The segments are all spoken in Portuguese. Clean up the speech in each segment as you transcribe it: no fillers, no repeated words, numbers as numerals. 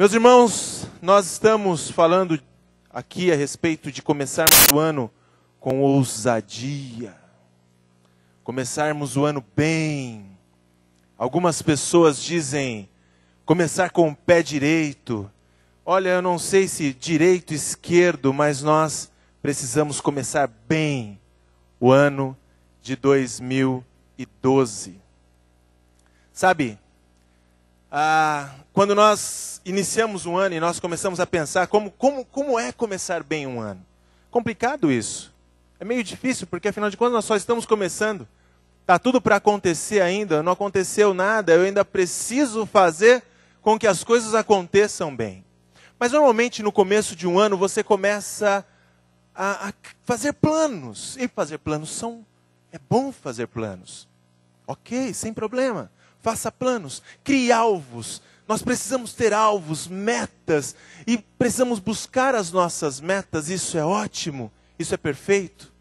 Meus irmãos, nós estamos falando aqui a respeito de começarmos o ano com ousadia. Começarmos o ano bem. Algumas pessoas dizem começar com o pé direito. Olha, eu não sei se direito, esquerdo, mas nós precisamos começar bem o ano de 2012. Sabe, quando nós iniciamos um ano e nós começamos a pensar como é começar bem um ano. Complicado isso. É meio difícil, porque afinal de contas nós só estamos começando. Está tudo para acontecer ainda, não aconteceu nada, eu ainda preciso fazer com que as coisas aconteçam bem. Mas normalmente no começo de um ano você começa a fazer planos. E fazer planos é bom fazer planos. Ok, sem problema. Faça planos, crie alvos. Nós precisamos ter alvos, metas, e precisamos buscar as nossas metas. Isso é ótimo, isso é perfeito.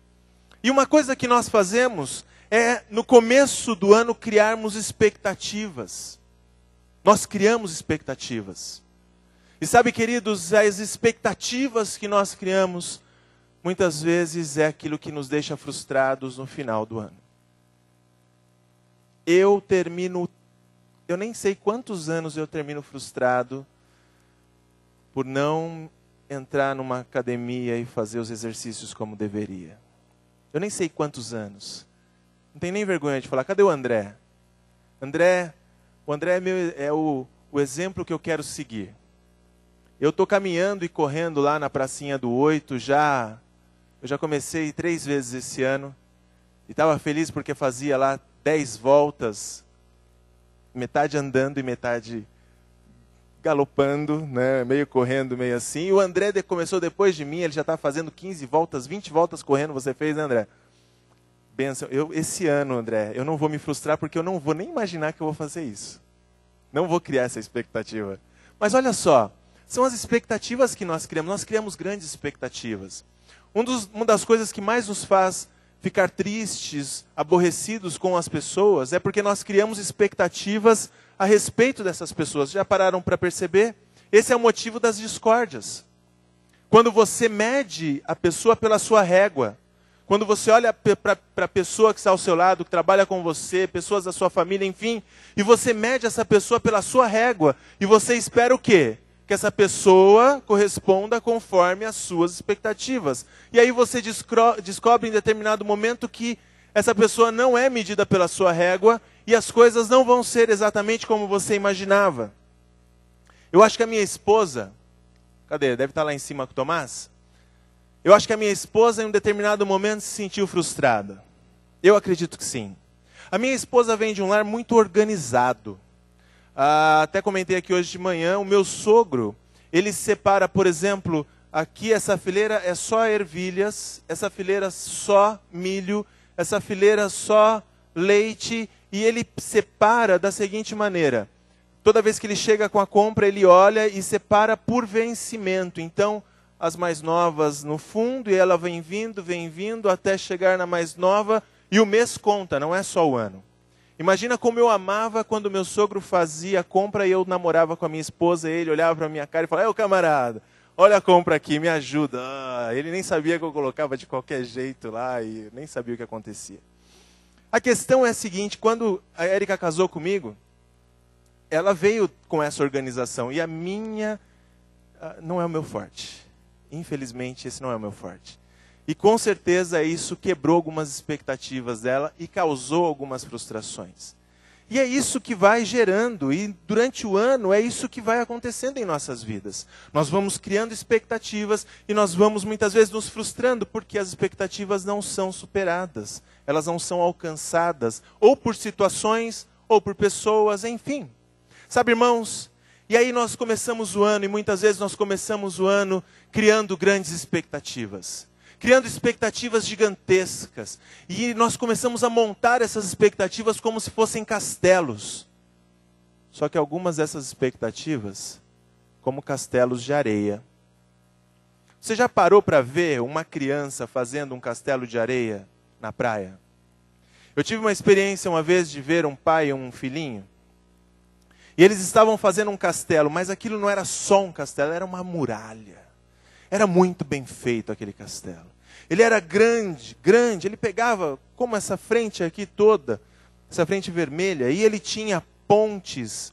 E uma coisa que nós fazemos é, no começo do ano, criarmos expectativas. Nós criamos expectativas. E sabe, queridos, as expectativas que nós criamos, muitas vezes é aquilo que nos deixa frustrados no final do ano. Eu nem sei quantos anos eu termino frustrado por não entrar numa academia e fazer os exercícios como deveria. Eu nem sei quantos anos. Não tenho nem vergonha de falar. Cadê o André? O André é o exemplo que eu quero seguir. Eu estou caminhando e correndo lá na pracinha do 8, eu já comecei 3 vezes esse ano. E estava feliz porque fazia lá 10 voltas, metade andando e metade galopando, né? Meio correndo, meio assim. E o André começou depois de mim, ele já está fazendo 15 voltas, 20 voltas correndo, você fez, né, André? Benção. Esse ano, André, eu não vou me frustrar porque eu não vou nem imaginar que eu vou fazer isso. Não vou criar essa expectativa. Mas olha só, são as expectativas que nós criamos grandes expectativas. Uma das coisas que mais nos faz ficar tristes, aborrecidos com as pessoas, é porque nós criamos expectativas a respeito dessas pessoas. Já pararam para perceber? Esse é o motivo das discórdias. Quando você mede a pessoa pela sua régua, quando você olha para a pessoa que está ao seu lado, que trabalha com você, pessoas da sua família, enfim, e você mede essa pessoa pela sua régua, e você espera o quê? Que essa pessoa corresponda conforme as suas expectativas. E aí você descobre em determinado momento que essa pessoa não é medida pela sua régua e as coisas não vão ser exatamente como você imaginava. Eu acho que a minha esposa... Cadê? Deve estar lá em cima com o Tomás? Eu acho que a minha esposa em um determinado momento se sentiu frustrada. Eu acredito que sim. A minha esposa vem de um lar muito organizado. Até comentei aqui hoje de manhã, o meu sogro, ele separa, por exemplo, aqui essa fileira é só ervilhas, essa fileira só milho, essa fileira só leite, e ele separa da seguinte maneira. Toda vez que ele chega com a compra, ele olha e separa por vencimento. Então, as mais novas no fundo, e ela vem vindo, até chegar na mais nova, e o mês conta, não é só o ano. Imagina como eu amava quando meu sogro fazia a compra e eu namorava com a minha esposa, e ele olhava para a minha cara e falava, camarada, olha a compra aqui, me ajuda. Ele nem sabia que eu colocava de qualquer jeito lá e nem sabia o que acontecia. A questão é a seguinte, quando a Érica casou comigo, ela veio com essa organização e a minha não é o meu forte. Infelizmente, esse não é o meu forte. E com certeza isso quebrou algumas expectativas dela e causou algumas frustrações. E é isso que vai gerando, e durante o ano é isso que vai acontecendo em nossas vidas. Nós vamos criando expectativas e nós vamos muitas vezes nos frustrando porque as expectativas não são superadas. Elas não são alcançadas, ou por situações, ou por pessoas, enfim. Sabe, irmãos, e aí nós começamos o ano, e muitas vezes nós começamos o ano criando grandes expectativas. Criando expectativas gigantescas. E nós começamos a montar essas expectativas como se fossem castelos. Só que algumas dessas expectativas, como castelos de areia. Você já parou para ver uma criança fazendo um castelo de areia na praia? Eu tive uma experiência uma vez de ver um pai e um filhinho. E eles estavam fazendo um castelo, mas aquilo não era só um castelo, era uma muralha. Era muito bem feito aquele castelo. Ele era grande, grande, ele pegava como essa frente aqui toda, essa frente vermelha, e ele tinha pontes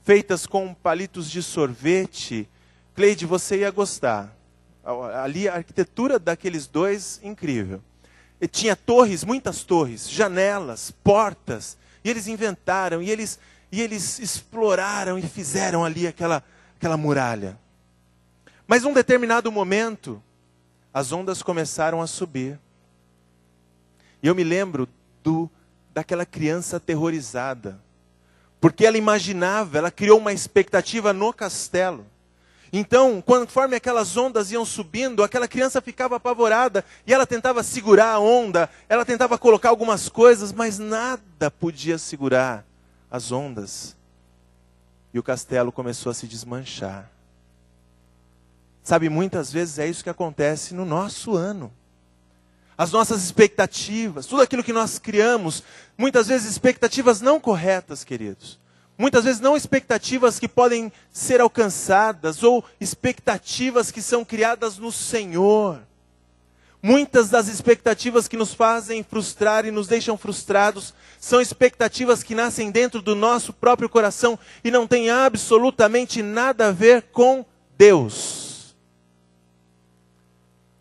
feitas com palitos de sorvete. Cleide, você ia gostar. Ali a arquitetura daqueles dois, incrível. E tinha torres, muitas torres, janelas, portas, e eles inventaram, e eles exploraram e fizeram ali aquela muralha. Mas num determinado momento, as ondas começaram a subir. E eu me lembro daquela criança aterrorizada. Porque ela imaginava, ela criou uma expectativa no castelo. Então, conforme aquelas ondas iam subindo, aquela criança ficava apavorada. E ela tentava segurar a onda, ela tentava colocar algumas coisas, mas nada podia segurar as ondas. E o castelo começou a se desmanchar. Sabe, muitas vezes é isso que acontece no nosso ano. As nossas expectativas, tudo aquilo que nós criamos, muitas vezes expectativas não corretas, queridos. Muitas vezes não expectativas que podem ser alcançadas, ou expectativas que são criadas no Senhor. Muitas das expectativas que nos fazem frustrar e nos deixam frustrados, são expectativas que nascem dentro do nosso próprio coração e não têm absolutamente nada a ver com Deus.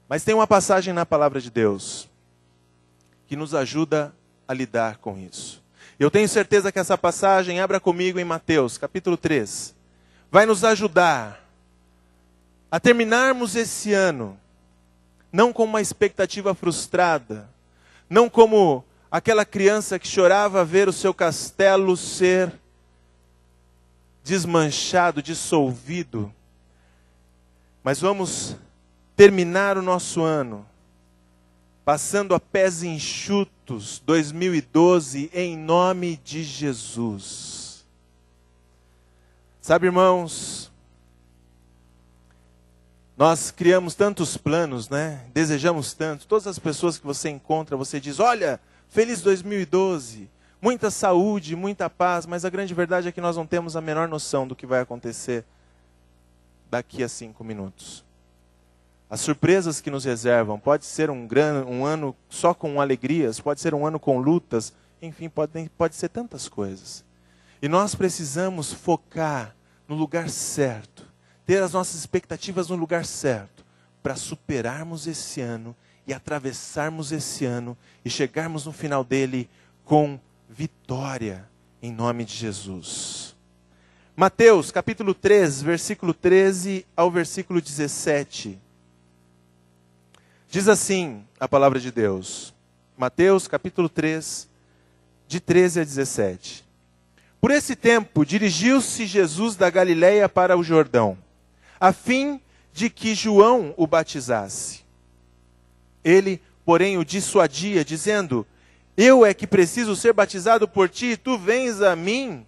Mas tem uma passagem na palavra de Deus que nos ajuda a lidar com isso. Eu tenho certeza que essa passagem, abra comigo em Mateus, capítulo 3, vai nos ajudar a terminarmos esse ano, não com uma expectativa frustrada, não como aquela criança que chorava a ver o seu castelo ser desmanchado, dissolvido, mas vamos terminar o nosso ano passando a pés enxutos, 2012, em nome de Jesus. Sabe, irmãos, nós criamos tantos planos, né? Desejamos tanto. Todas as pessoas que você encontra, você diz, olha, feliz 2012, muita saúde, muita paz, mas a grande verdade é que nós não temos a menor noção do que vai acontecer daqui a 5 minutos. As surpresas que nos reservam, pode ser um ano só com alegrias, pode ser um ano com lutas, enfim, pode ser tantas coisas. E nós precisamos focar no lugar certo, ter as nossas expectativas no lugar certo, para superarmos esse ano e atravessarmos esse ano e chegarmos no final dele com vitória, em nome de Jesus. Mateus, capítulo 3, versículo 13 ao versículo 17. Diz assim a palavra de Deus. Mateus, capítulo 3, de 13 a 17. Por esse tempo, dirigiu-se Jesus da Galileia para o Jordão, a fim de que João o batizasse. Ele, porém, o dissuadia, dizendo, eu é que preciso ser batizado por ti, e tu vens a mim?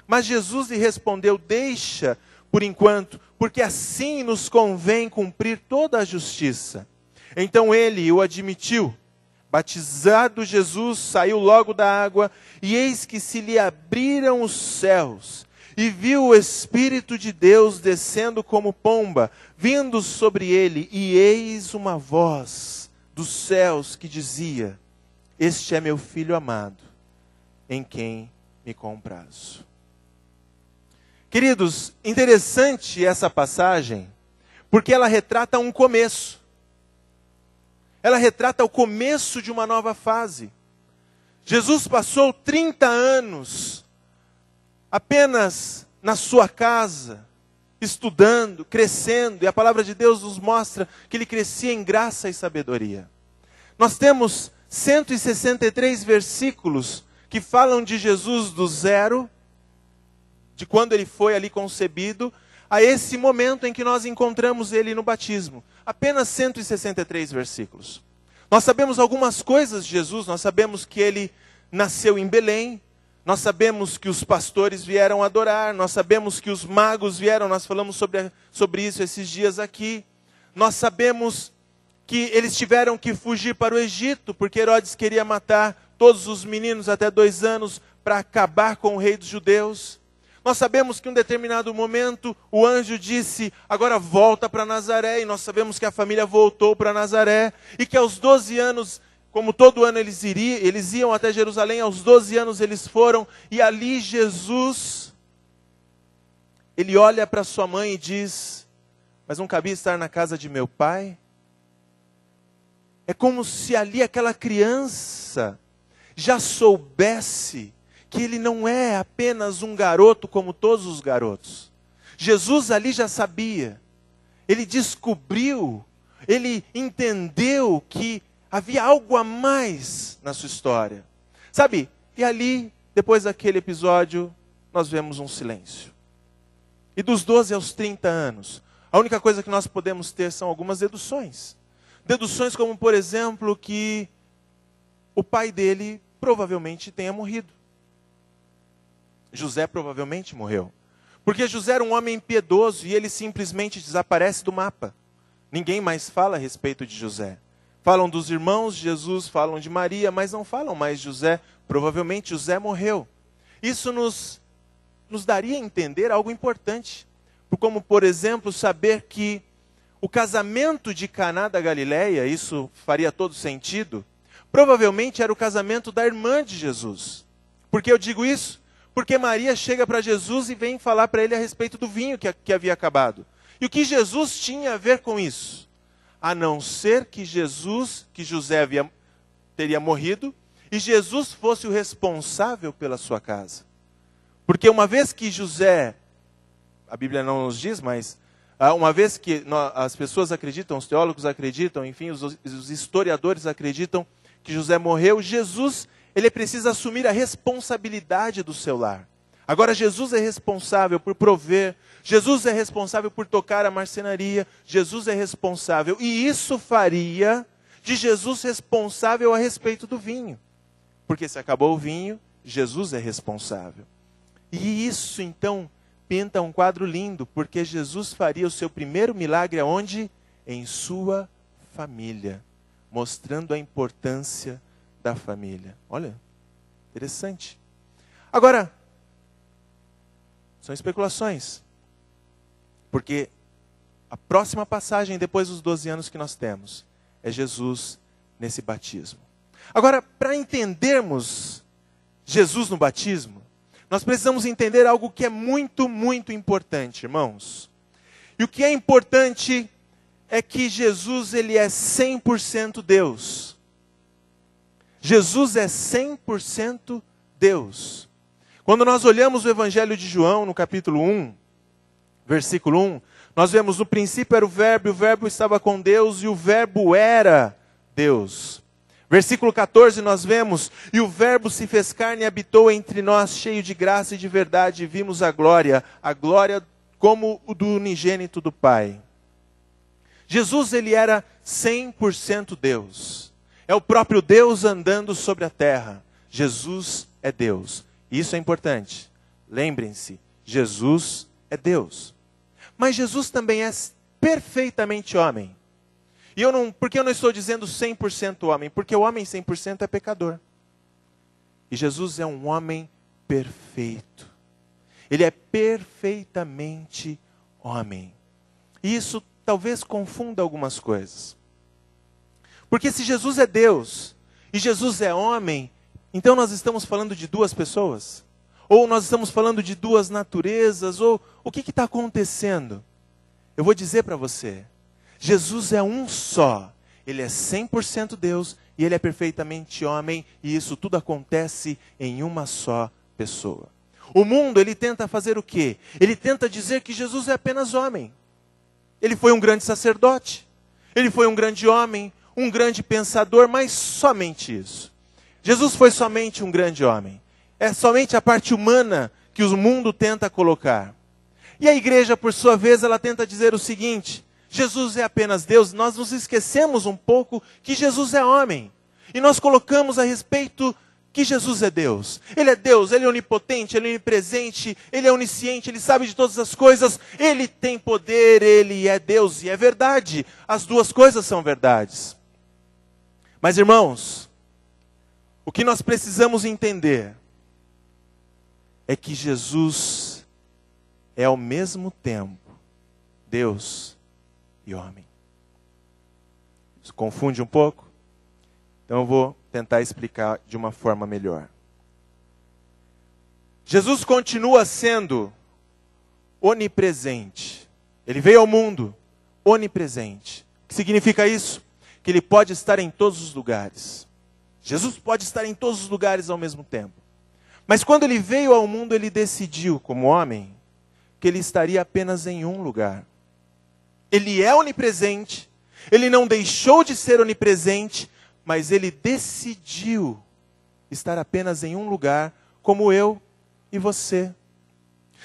Mas Jesus lhe respondeu, deixa por enquanto, porque assim nos convém cumprir toda a justiça. Então ele o admitiu. Batizado Jesus, saiu logo da água, e eis que se lhe abriram os céus, e viu o Espírito de Deus descendo como pomba, vindo sobre ele, e eis uma voz dos céus que dizia, este é meu Filho amado, em quem me comprazo. Queridos, interessante essa passagem, porque ela retrata um começo. Ela retrata o começo de uma nova fase. Jesus passou 30 anos apenas na sua casa, estudando, crescendo, e a palavra de Deus nos mostra que ele crescia em graça e sabedoria. Nós temos 163 versículos que falam de Jesus do zero, de quando ele foi ali concebido, a esse momento em que nós encontramos ele no batismo. Apenas 163 versículos. Nós sabemos algumas coisas de Jesus, nós sabemos que ele nasceu em Belém, nós sabemos que os pastores vieram adorar, nós sabemos que os magos vieram, nós falamos sobre isso esses dias aqui. Nós sabemos que eles tiveram que fugir para o Egito, porque Herodes queria matar todos os meninos até 2 anos para acabar com o rei dos judeus. Nós sabemos que em um determinado momento o anjo disse, agora volta para Nazaré, e nós sabemos que a família voltou para Nazaré, e que aos 12 anos, como todo ano eles iam até Jerusalém, aos 12 anos eles foram, e ali Jesus, ele olha para sua mãe e diz, mas não cabia estar na casa de meu pai? É como se ali aquela criança já soubesse que ele não é apenas um garoto como todos os garotos. Jesus ali já sabia. Ele descobriu, ele entendeu que havia algo a mais na sua história. Sabe, e ali, depois daquele episódio, nós vemos um silêncio. E dos 12 aos 30 anos, a única coisa que nós podemos ter são algumas deduções. Deduções como, por exemplo, que o pai dele provavelmente tenha morrido. José provavelmente morreu. Porque José era um homem piedoso e ele simplesmente desaparece do mapa. Ninguém mais fala a respeito de José. Falam dos irmãos de Jesus, falam de Maria, mas não falam mais de José. Provavelmente José morreu. Isso nos daria a entender algo importante. Como, por exemplo, saber que o casamento de Caná da Galileia, isso faria todo sentido, provavelmente era o casamento da irmã de Jesus. Por que eu digo isso? Porque Maria chega para Jesus e vem falar para ele a respeito do vinho que havia acabado. E o que Jesus tinha a ver com isso? A não ser que José teria morrido e Jesus fosse o responsável pela sua casa. Porque uma vez que José, a Bíblia não nos diz, mas uma vez que as pessoas acreditam, os teólogos acreditam, enfim, os historiadores acreditam que José morreu, Jesus, ele precisa assumir a responsabilidade do seu lar. Agora Jesus é responsável por prover, Jesus é responsável por tocar a marcenaria, Jesus é responsável. E isso faria de Jesus responsável a respeito do vinho. Porque se acabou o vinho, Jesus é responsável. E isso então pinta um quadro lindo, porque Jesus faria o seu primeiro milagre aonde? Em sua família, mostrando a importância da família. Olha, interessante. Agora, são especulações, porque a próxima passagem, depois dos 12 anos que nós temos, é Jesus nesse batismo. Agora, para entendermos Jesus no batismo, nós precisamos entender algo que é muito, muito importante, irmãos. E o que é importante é que Jesus, ele é 100% Deus. Jesus é 100% Deus. Quando nós olhamos o Evangelho de João, no capítulo 1, versículo 1, nós vemos, no princípio era o Verbo estava com Deus, e o Verbo era Deus. Versículo 14 nós vemos, e o Verbo se fez carne e habitou entre nós, cheio de graça e de verdade, e vimos a glória como o do unigênito do Pai. Jesus, ele era 100% Deus. É o próprio Deus andando sobre a terra. Jesus é Deus. Isso é importante. Lembrem-se, Jesus é Deus. Mas Jesus também é perfeitamente homem. E por que eu não estou dizendo 100% homem? Porque o homem 100% é pecador. E Jesus é um homem perfeito. Ele é perfeitamente homem. E isso talvez confunda algumas coisas. Porque se Jesus é Deus e Jesus é homem, então nós estamos falando de duas pessoas? Ou nós estamos falando de duas naturezas? Ou o que está acontecendo? Eu vou dizer para você. Jesus é um só. Ele é 100% Deus e ele é perfeitamente homem. E isso tudo acontece em uma só pessoa. O mundo, ele tenta fazer o quê? Ele tenta dizer que Jesus é apenas homem. Ele foi um grande sacerdote. Ele foi um grande homem, um grande pensador, mas somente isso. Jesus foi somente um grande homem. É somente a parte humana que o mundo tenta colocar. E a igreja, por sua vez, ela tenta dizer o seguinte: Jesus é apenas Deus. Nós nos esquecemos um pouco que Jesus é homem. E nós colocamos a respeito que Jesus é Deus. Ele é onipotente, ele é onipresente, ele é onisciente, ele sabe de todas as coisas, ele tem poder, ele é Deus. E é verdade, as duas coisas são verdades. Mas irmãos, o que nós precisamos entender é que Jesus é ao mesmo tempo Deus e homem. Isso confunde um pouco? Então eu vou tentar explicar de uma forma melhor. Jesus continua sendo onipresente. Ele veio ao mundo onipresente. O que significa isso? Que ele pode estar em todos os lugares. Jesus pode estar em todos os lugares ao mesmo tempo. Mas quando ele veio ao mundo, ele decidiu, como homem, que ele estaria apenas em um lugar. Ele é onipresente, ele não deixou de ser onipresente, mas ele decidiu estar apenas em um lugar, como eu e você.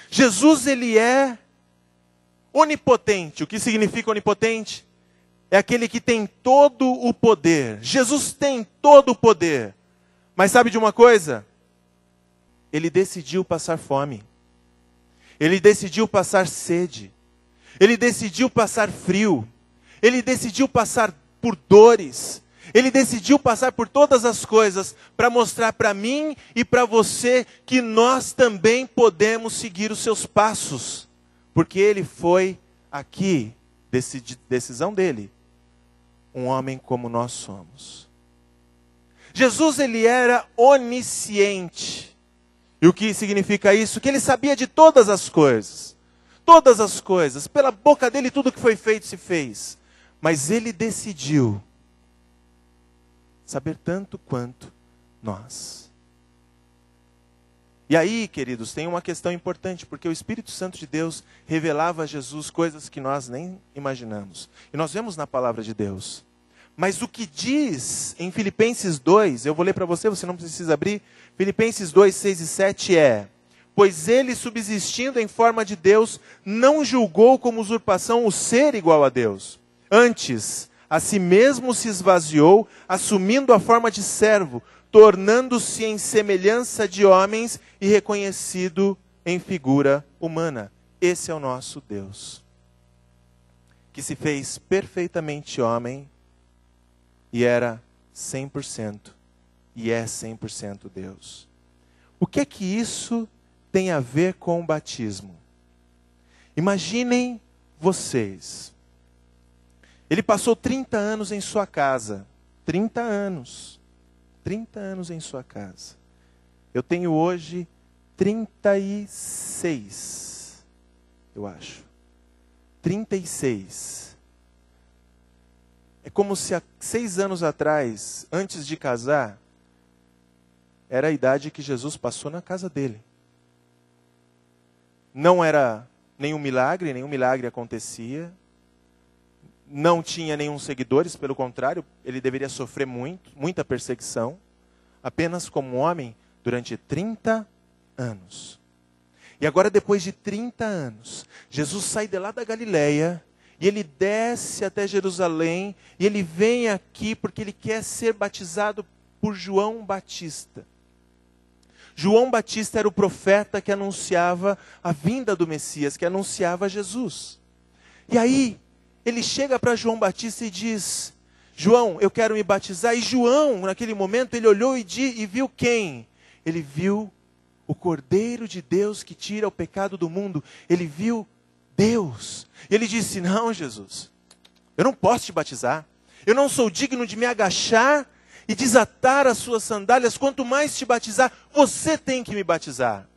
Jesus, ele é onipotente. O que significa onipotente? É aquele que tem todo o poder. Jesus tem todo o poder. Mas sabe de uma coisa? Ele decidiu passar fome. Ele decidiu passar sede. Ele decidiu passar frio. Ele decidiu passar por dores. Ele decidiu passar por todas as coisas para mostrar para mim e para você que nós também podemos seguir os seus passos. Porque ele foi aqui, decisão dele, um homem como nós somos. Jesus, ele era onisciente. E o que significa isso? Que ele sabia de todas as coisas. Todas as coisas. Pela boca dele tudo que foi feito se fez. Mas ele decidiu saber tanto quanto nós. E aí, queridos, tem uma questão importante, porque o Espírito Santo de Deus revelava a Jesus coisas que nós nem imaginamos. E nós vemos na palavra de Deus. Mas o que diz em Filipenses 2, eu vou ler para você, você não precisa abrir. Filipenses 2, 6 e 7 é: pois ele, subsistindo em forma de Deus, não julgou como usurpação o ser igual a Deus. Antes, a si mesmo se esvaziou, assumindo a forma de servo, tornando-se em semelhança de homens e reconhecido em figura humana. Esse é o nosso Deus, que se fez perfeitamente homem e era 100% e é 100% Deus. O que é que isso tem a ver com o batismo? Imaginem vocês. Ele passou 30 anos em sua casa. 30 anos. 30 anos em sua casa. Eu tenho hoje 36, eu acho. 36. É como se há 6 anos atrás, antes de casar, era a idade que Jesus passou na casa dele. Não era nenhum milagre acontecia. Não tinha nenhum seguidores, pelo contrário, ele deveria sofrer muita perseguição, apenas como homem, durante 30 anos. E agora, depois de 30 anos, Jesus sai de lá da Galileia, e ele desce até Jerusalém, e ele vem aqui porque ele quer ser batizado por João Batista. João Batista era o profeta que anunciava a vinda do Messias, que anunciava Jesus. E aí, ele chega para João Batista e diz: João, eu quero me batizar. E João, naquele momento, ele olhou e viu quem? Ele viu o Cordeiro de Deus que tira o pecado do mundo. Ele viu Deus. E ele disse: não, Jesus, eu não posso te batizar. Eu não sou digno de me agachar e desatar as suas sandálias. Quanto mais te batizar, você tem que me batizar.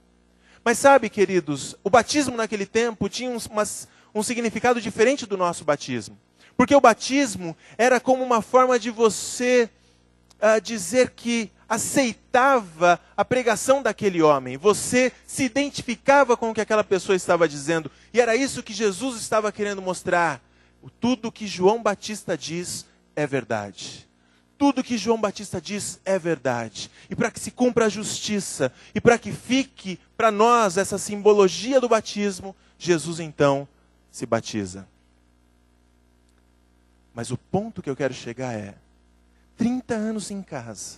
Mas sabe, queridos, o batismo naquele tempo tinha um significado diferente do nosso batismo. Porque o batismo era como uma forma de você dizer que aceitava a pregação daquele homem. Você se identificava com o que aquela pessoa estava dizendo. E era isso que Jesus estava querendo mostrar. Tudo que João Batista diz é verdade. Tudo que João Batista diz é verdade. E para que se cumpra a justiça, e para que fique para nós essa simbologia do batismo, Jesus então se batiza. Mas o ponto que eu quero chegar é: 30 anos em casa.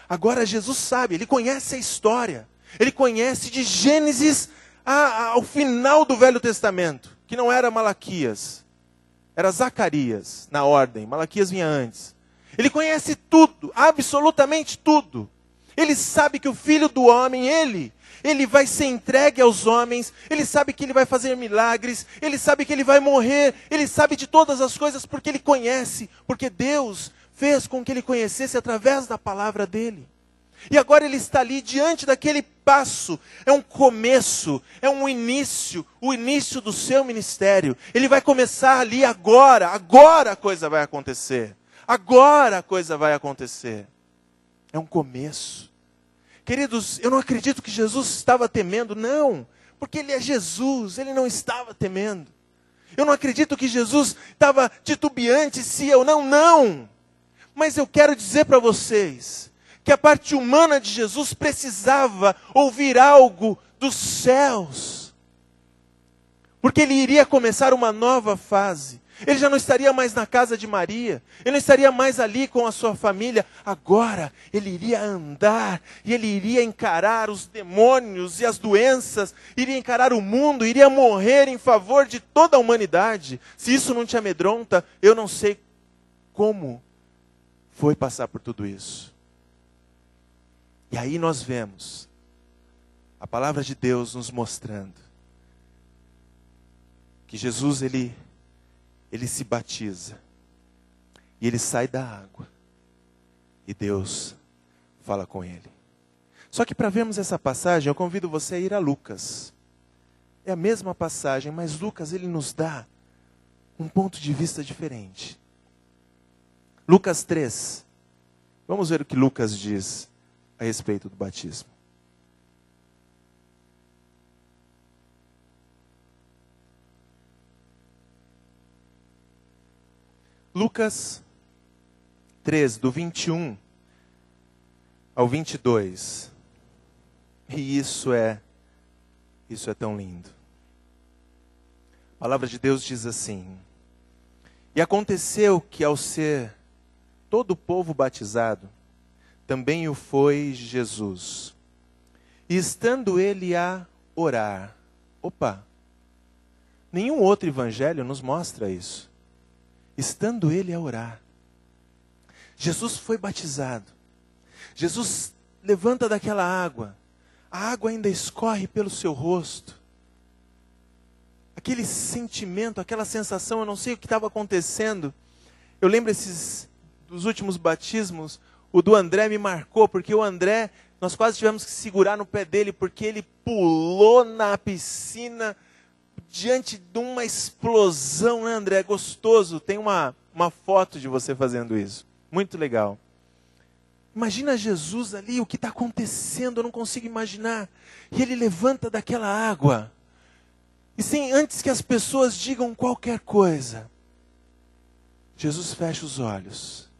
Agora Jesus sabe, ele conhece a história. Ele conhece de Gênesis ao final do Velho Testamento. Que não era Malaquias, era Zacarias, na ordem. Malaquias vinha antes. Ele conhece tudo, absolutamente tudo. Ele sabe que o Filho do Homem, ele vai ser entregue aos homens, ele sabe que ele vai fazer milagres, ele sabe que ele vai morrer, ele sabe de todas as coisas porque ele conhece, porque Deus fez com que ele conhecesse através da palavra dele. E agora ele está ali diante daquele passo, é um começo, é um início, o início do seu ministério. Ele vai começar ali agora a coisa vai acontecer. Agora a coisa vai acontecer. É um começo. Queridos, eu não acredito que Jesus estava temendo, não, porque ele é Jesus, ele não estava temendo. Eu não acredito que Jesus estava titubeante se eu não. Mas eu quero dizer para vocês que a parte humana de Jesus precisava ouvir algo dos céus. Porque ele iria começar uma nova fase. Ele já não estaria mais na casa de Maria. Ele não estaria mais ali com a sua família. Agora, ele iria andar. E ele iria encarar os demônios e as doenças. Iria encarar o mundo. Iria morrer em favor de toda a humanidade. Se isso não te amedronta, eu não sei como foi passar por tudo isso. E aí nós vemos a palavra de Deus nos mostrando que Jesus, ele se batiza, e ele sai da água, e Deus fala com ele. Só que para vermos essa passagem, eu convido você a ir a Lucas. É a mesma passagem, mas Lucas, ele nos dá um ponto de vista diferente. Lucas 3. Vamos ver o que Lucas diz a respeito do batismo. Lucas 3, do 21 ao 22. E isso é tão lindo. A palavra de Deus diz assim: E aconteceu que ao ser todo o povo batizado, também o foi Jesus. E estando ele a orar. Nenhum outro evangelho nos mostra isso. Estando ele a orar. Jesus foi batizado. Jesus levanta daquela água. A água ainda escorre pelo seu rosto. Aquele sentimento, aquela sensação, eu não sei o que estava acontecendo. Eu lembro dos últimos batismos, o do André me marcou, porque o André, nós quase tivemos que segurar no pé dele, porque ele pulou na piscina diante de uma explosão, né, André? Gostoso. Tem uma foto de você fazendo isso. Muito legal. Imagina Jesus ali, o que está acontecendo, eu não consigo imaginar. E ele levanta daquela água. E sem antes que as pessoas digam qualquer coisa, Jesus fecha os olhos.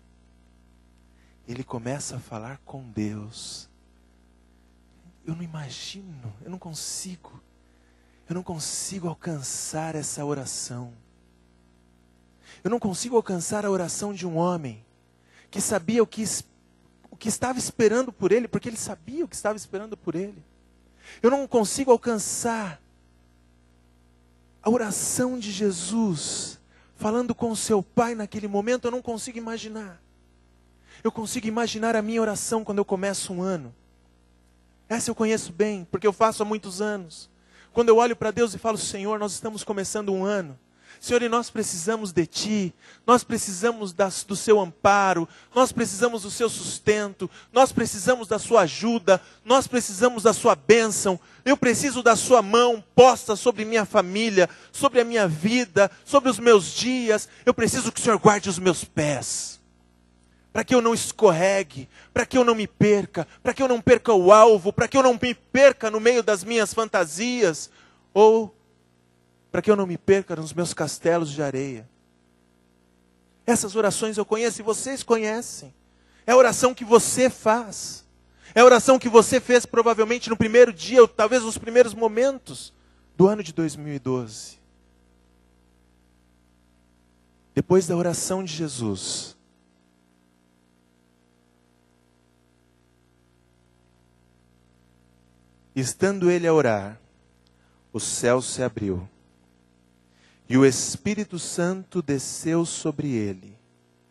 Ele começa a falar com Deus. Eu não imagino, eu não consigo alcançar essa oração. Eu não consigo alcançar a oração de um homem que sabia o que estava esperando por ele, porque ele sabia o que estava esperando por ele. Eu não consigo alcançar a oração de Jesus, falando com o seu Pai naquele momento. Eu não consigo imaginar. Eu consigo imaginar a minha oração quando eu começo um ano. Essa eu conheço bem, porque eu faço há muitos anos. Quando eu olho para Deus e falo: Senhor, nós estamos começando um ano. Senhor, e nós precisamos de Ti, nós precisamos do Seu amparo, nós precisamos do Seu sustento, nós precisamos da Sua ajuda, nós precisamos da Sua bênção, eu preciso da Sua mão posta sobre minha família, sobre a minha vida, sobre os meus dias. Eu preciso que o Senhor guarde os meus pés, para que eu não escorregue, para que eu não me perca, para que eu não perca o alvo, para que eu não me perca no meio das minhas fantasias, ou para que eu não me perca nos meus castelos de areia. Essas orações eu conheço e vocês conhecem. É a oração que você faz. É a oração que você fez provavelmente no primeiro dia, ou talvez nos primeiros momentos do ano de 2012. Depois da oração de Jesus, estando ele a orar, o céu se abriu. E o Espírito Santo desceu sobre ele,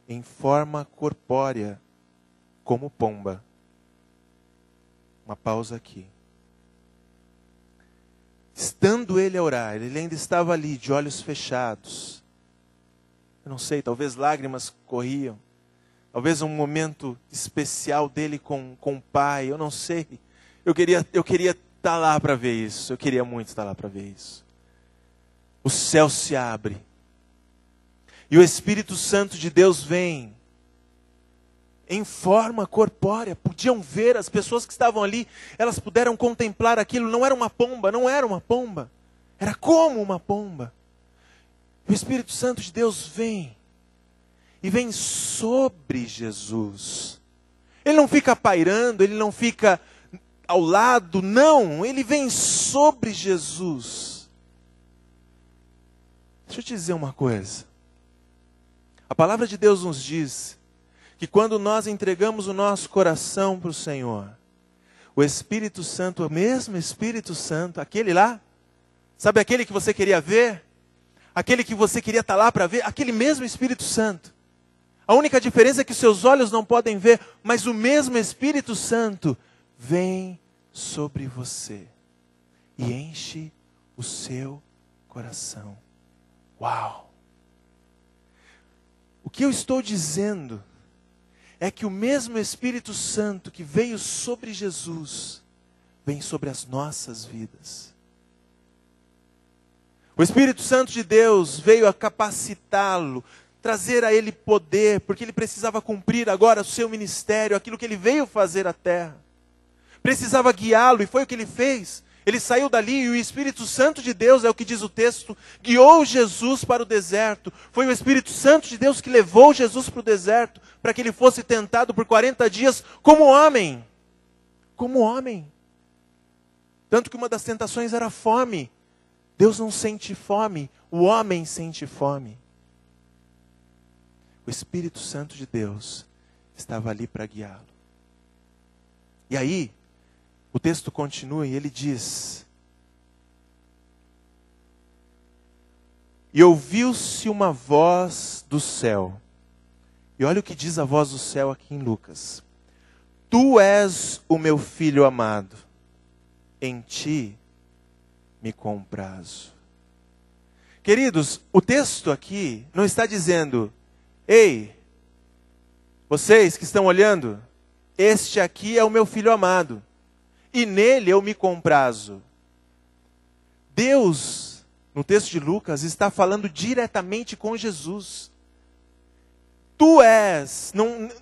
em forma corpórea, como pomba. Uma pausa aqui. Estando ele a orar, ele ainda estava ali, de olhos fechados. Eu não sei, talvez lágrimas corriam. Talvez um momento especial dele com o pai, eu não sei. Eu queria estar lá para ver isso. Eu queria muito estar lá para ver isso. O céu se abre. E o Espírito Santo de Deus vem em forma corpórea. Podiam ver, as pessoas que estavam ali, elas puderam contemplar aquilo. Não era uma pomba, não era uma pomba. Era como uma pomba. O Espírito Santo de Deus vem. E vem sobre Jesus. Ele não fica pairando, ele não fica ao lado, não. Ele vem sobre Jesus. Deixa eu te dizer uma coisa. A palavra de Deus nos diz que quando nós entregamos o nosso coração para o Senhor, o Espírito Santo, o mesmo Espírito Santo, aquele lá, sabe aquele que você queria ver? Aquele que você queria estar lá para ver? Aquele mesmo Espírito Santo. A única diferença é que seus olhos não podem ver, mas o mesmo Espírito Santo vem sobre você e enche o seu coração. Uau! O que eu estou dizendo é que o mesmo Espírito Santo que veio sobre Jesus, vem sobre as nossas vidas. O Espírito Santo de Deus veio a capacitá-lo, trazer a ele poder, porque ele precisava cumprir agora o seu ministério, aquilo que ele veio fazer à terra. Precisava guiá-lo, e foi o que ele fez. Ele saiu dali e o Espírito Santo de Deus, é o que diz o texto, guiou Jesus para o deserto. Foi o Espírito Santo de Deus que levou Jesus para o deserto, para que ele fosse tentado por 40 dias como homem. Como homem. Tanto que uma das tentações era fome. Deus não sente fome, o homem sente fome. O Espírito Santo de Deus estava ali para guiá-lo. E aí, o texto continua e ele diz: e ouviu-se uma voz do céu. E olha o que diz a voz do céu aqui em Lucas. Tu és o meu filho amado, em ti me comprazo. Queridos, o texto aqui não está dizendo: ei, vocês que estão olhando, este aqui é o meu filho amado, e nele eu me comprazo. Deus, no texto de Lucas, está falando diretamente com Jesus. Tu és,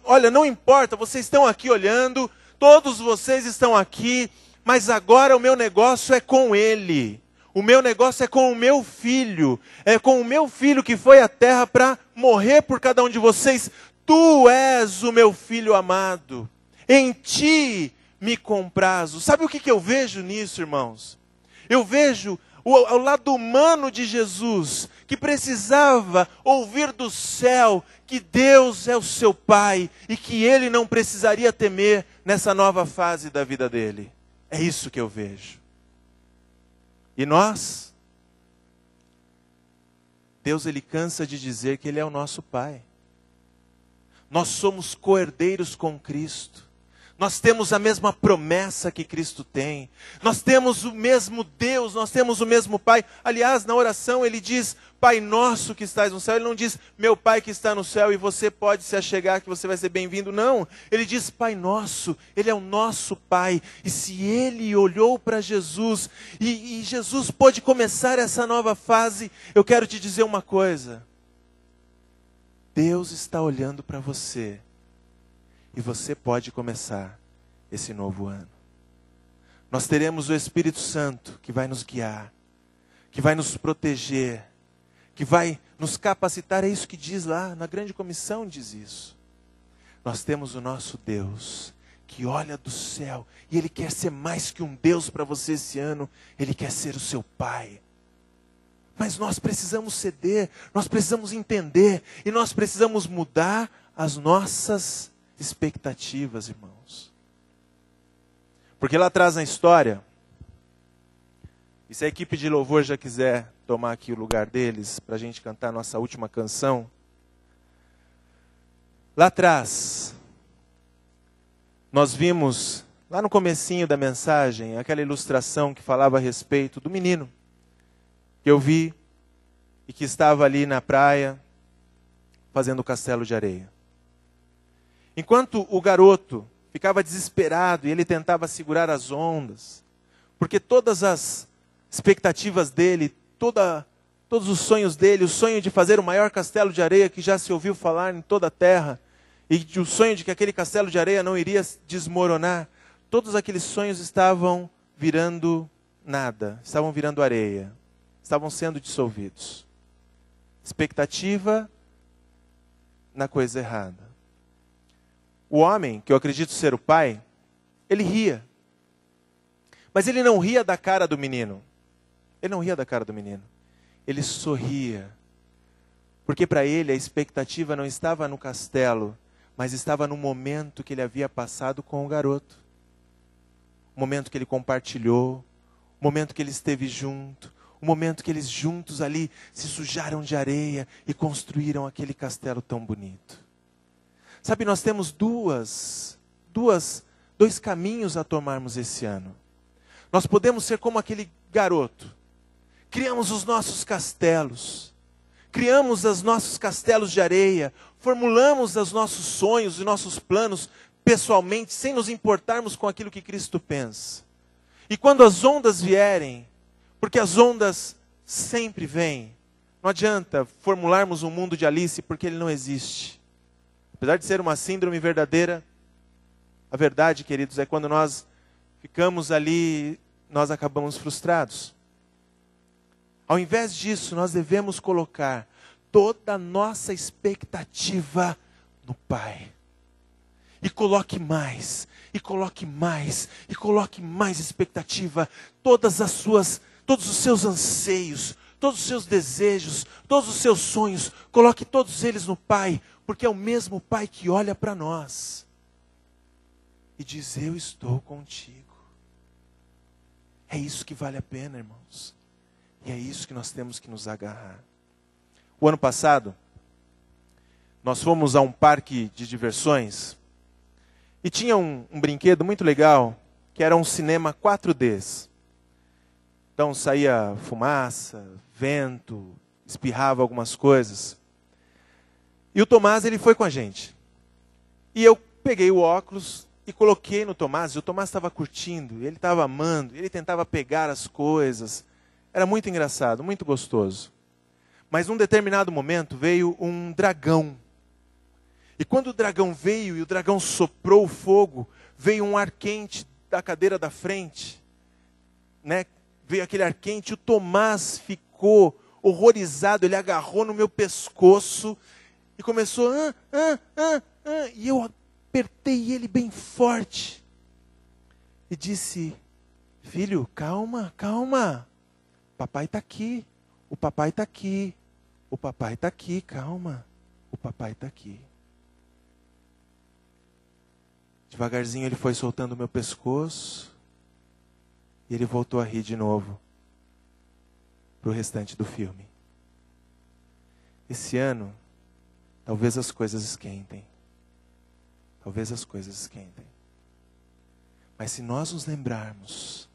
olha, não importa, vocês estão aqui olhando, todos vocês estão aqui, mas agora o meu negócio é com ele. O meu negócio é com o meu filho. É com o meu filho que foi à terra para morrer por cada um de vocês. Tu és o meu filho amado. Em ti me comprazo. Sabe o que eu vejo nisso, irmãos? Eu vejo o lado humano de Jesus, que precisava ouvir do céu que Deus é o seu Pai e que ele não precisaria temer nessa nova fase da vida dele. É isso que eu vejo. E nós? Deus, ele cansa de dizer que ele é o nosso Pai. Nós somos co-herdeiros com Cristo. Nós temos a mesma promessa que Cristo tem. Nós temos o mesmo Deus, nós temos o mesmo Pai. Aliás, na oração ele diz, Pai nosso que estás no céu. Ele não diz, meu Pai que está no céu e você pode se achegar que você vai ser bem-vindo. Não, ele diz Pai nosso, ele é o nosso Pai. E se ele olhou para Jesus e Jesus pôde começar essa nova fase, eu quero te dizer uma coisa. Deus está olhando para você. E você pode começar esse novo ano. Nós teremos o Espírito Santo que vai nos guiar, que vai nos proteger, que vai nos capacitar. É isso que diz lá, na grande comissão diz isso. Nós temos o nosso Deus, que olha do céu, e Ele quer ser mais que um Deus para você esse ano, Ele quer ser o seu Pai. Mas nós precisamos ceder, nós precisamos entender, e nós precisamos mudar as nossas expectativas, irmãos. Porque lá atrás na história, e se a equipe de louvor já quiser tomar aqui o lugar deles, para a gente cantar a nossa última canção. Lá atrás, nós vimos, lá no comecinho da mensagem, aquela ilustração que falava a respeito do menino que eu vi e que estava ali na praia fazendo o castelo de areia. Enquanto o garoto ficava desesperado e ele tentava segurar as ondas, porque todas as expectativas dele, todos os sonhos dele, o sonho de fazer o maior castelo de areia que já se ouviu falar em toda a terra, e o sonho de que aquele castelo de areia não iria desmoronar, todos aqueles sonhos estavam virando nada, estavam virando areia, estavam sendo dissolvidos. Expectativa na coisa errada. O homem, que eu acredito ser o pai, ele ria. Mas ele não ria da cara do menino. Ele não ria da cara do menino. Ele sorria. Porque para ele a expectativa não estava no castelo, mas estava no momento que ele havia passado com o garoto. O momento que ele compartilhou, o momento que ele esteve junto, o momento que eles juntos ali se sujaram de areia e construíram aquele castelo tão bonito. Sabe, nós temos dois caminhos a tomarmos esse ano. Nós podemos ser como aquele garoto. Criamos os nossos castelos. Criamos os nossos castelos de areia. Formulamos os nossos sonhos e nossos planos pessoalmente, sem nos importarmos com aquilo que Cristo pensa. E quando as ondas vierem, porque as ondas sempre vêm, não adianta formularmos um mundo de Alice, porque ele não existe. Apesar de ser uma síndrome verdadeira, a verdade, queridos, é quando nós ficamos ali, nós acabamos frustrados. Ao invés disso, nós devemos colocar toda a nossa expectativa no Pai. E coloque mais, e coloque mais, e coloque mais expectativa. Todos os seus anseios, todos os seus desejos, todos os seus sonhos, coloque todos eles no Pai, porque é o mesmo Pai que olha para nós e diz: eu estou contigo. É isso que vale a pena, irmãos. E é isso que nós temos que nos agarrar. O ano passado, nós fomos a um parque de diversões e tinha um brinquedo muito legal, que era um cinema 4D. Então saía fumaça, vento, espirrava algumas coisas. E o Tomás, ele foi com a gente. E eu peguei o óculos e coloquei no Tomás, e o Tomás estava curtindo, ele estava amando, ele tentava pegar as coisas. Era muito engraçado, muito gostoso. Mas num determinado momento veio um dragão. E quando o dragão veio e o dragão soprou o fogo, veio um ar quente da cadeira da frente. Né? Veio aquele ar quente, o Tomás ficou horrorizado, ele agarrou no meu pescoço e começou, e eu apertei ele bem forte. E disse: filho, calma, calma. Papai está aqui, o papai está aqui, o papai está aqui, calma, o papai está aqui. Devagarzinho ele foi soltando o meu pescoço e ele voltou a rir de novo para o restante do filme. Esse ano, talvez as coisas esquentem. Talvez as coisas esquentem. Mas se nós nos lembrarmos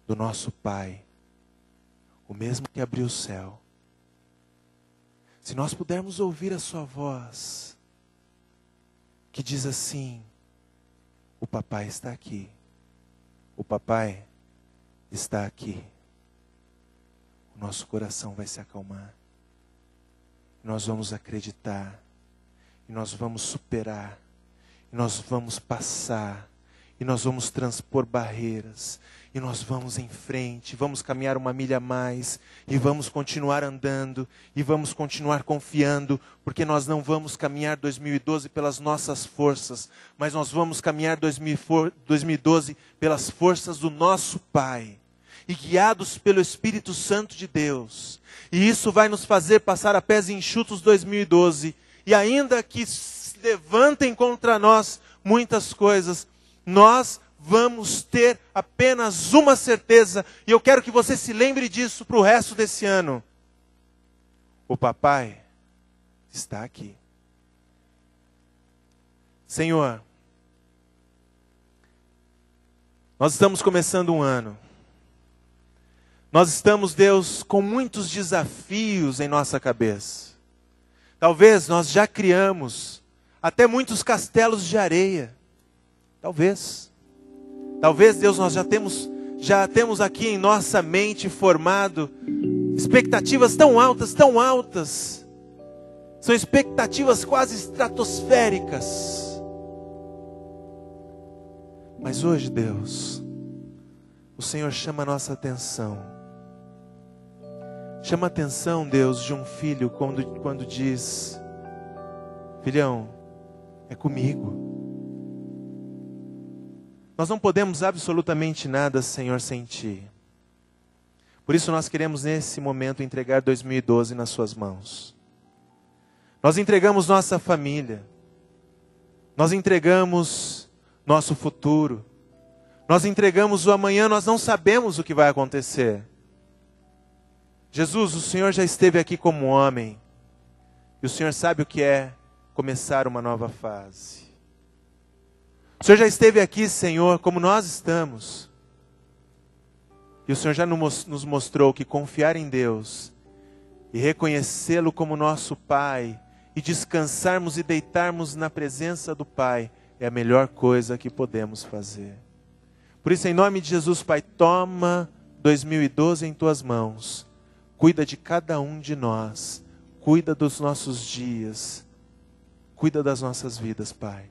do nosso Pai, o mesmo que abriu o céu, se nós pudermos ouvir a sua voz, que diz assim: o papai está aqui, o papai está aqui, o nosso coração vai se acalmar, nós vamos acreditar, e nós vamos superar, e nós vamos passar, e nós vamos transpor barreiras, e nós vamos em frente, vamos caminhar uma milha a mais, e vamos continuar andando, e vamos continuar confiando, porque nós não vamos caminhar 2012 pelas nossas forças, mas nós vamos caminhar 2012 pelas forças do nosso Pai, e guiados pelo Espírito Santo de Deus. E isso vai nos fazer passar a pés enxutos 2012, e ainda que se levantem contra nós muitas coisas, nós vamos ter apenas uma certeza, e eu quero que você se lembre disso para o resto desse ano: o papai está aqui. Senhor, Nós estamos começando um ano. Nós estamos, Deus, com muitos desafios em nossa cabeça. Talvez nós já criamos até muitos castelos de areia. Talvez, Deus, nós já temos aqui em nossa mente formado expectativas tão altas. São expectativas quase estratosféricas. Mas hoje, Deus, o Senhor chama a nossa atenção. Chama a atenção, Deus, de um filho quando diz: filhão, é comigo. Nós não podemos absolutamente nada, Senhor, sem Ti. Por isso nós queremos nesse momento entregar 2012 nas Suas mãos. Nós entregamos nossa família. Nós entregamos nosso futuro. Nós entregamos o amanhã, nós não sabemos o que vai acontecer. Jesus, o Senhor já esteve aqui como homem. E o Senhor sabe o que é começar uma nova fase. O Senhor já esteve aqui, Senhor, como nós estamos. E o Senhor já nos mostrou que confiar em Deus e reconhecê-lo como nosso Pai e descansarmos e deitarmos na presença do Pai é a melhor coisa que podemos fazer. Por isso, em nome de Jesus, Pai, toma 2012 em Tuas mãos. Cuida de cada um de nós. Cuida dos nossos dias. Cuida das nossas vidas, Pai.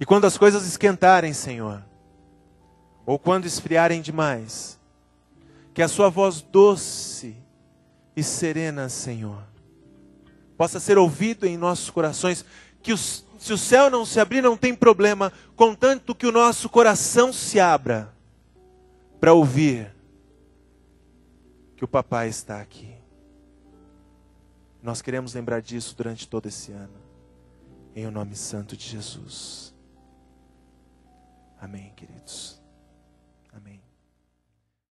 E quando as coisas esquentarem, Senhor, ou quando esfriarem demais, que a Sua voz doce e serena, Senhor, possa ser ouvido em nossos corações, que se o céu não se abrir, não tem problema, contanto que o nosso coração se abra para ouvir que o Papai está aqui. Nós queremos lembrar disso durante todo esse ano, em o nome santo de Jesus. Amém, queridos. Amém.